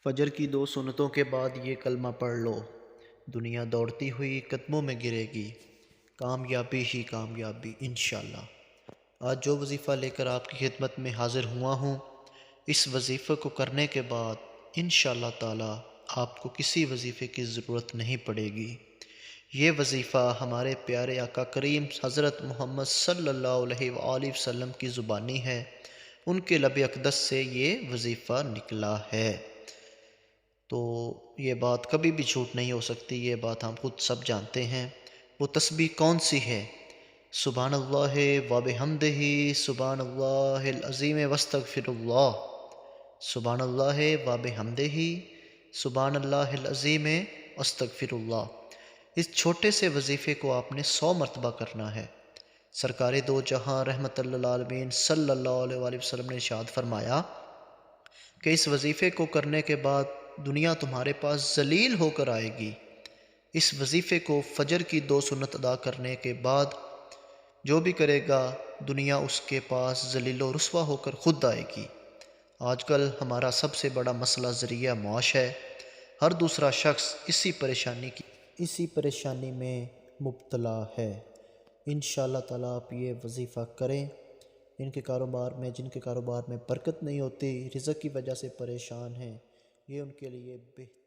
فجر کی 2 سنتوں کے بعد یہ کلمہ پڑھ لو، دنیا دوڑتی ہوئی قدموں میں گرے گی، کامیابی ہی کامیابی انشاءاللہ۔ آج جو وظیفہ لے کر آپ کی خدمت میں حاضر ہوا ہوں، اس وظیفے کو کرنے کے بعد انشاءاللہ تعالی آپ کو کسی وظیفے کی ضرورت نہیں پڑے گی۔ یہ وظیفہ ہمارے پیارے آقا کریم حضرت محمد صلی اللہ علیہ وآلہ وسلم کی زبانی ہے، ان کے لب اقدس سے یہ وظیفہ نکلا ہے، تو یہ بات کبھی بھی جھوٹ نہیں ہو سکتی، یہ بات ہم خود سب جانتے ہیں۔ وہ تسبیح کون سی ہے؟ سبحان اللہ و بحمدہ، سبحان اللہ العظیم واستغفر اللہ، سبحان اللہ و بحمدہ، سبحان اللہ العظیم واستغفر اللہ۔ اس چھوٹے سے وظیفے کو آپ نے 100 مرتبہ کرنا ہے۔ سرکار دو جہاں رحمت للعالمین صلی اللہ علیہ وآلہ وسلم نے ارشاد فرمایا کہ اس وظیفے کو کرنے کے بعد دنیا تمہارے پاس ذلیل ہو کر آئے گی۔ اس وظیفے کو فجر کی 2 سنت ادا کرنے کے بعد جو بھی کرے گا، دنیا اس کے پاس ذلیل و رسوا ہو کر خود آئے گی۔ آج کل ہمارا سب سے بڑا مسئلہ ذریعہ معاش ہے۔ ہر دوسرا شخص اسی پریشانی میں مبتلا ہے۔ انشاءاللہ تعالیٰ آپ یہ وظیفہ کریں۔ جن کے کاروبار میں برکت نہیں ہوتی، رزق کی وجہ سے پریشان ہیں، یہ ان کے لیے بہتر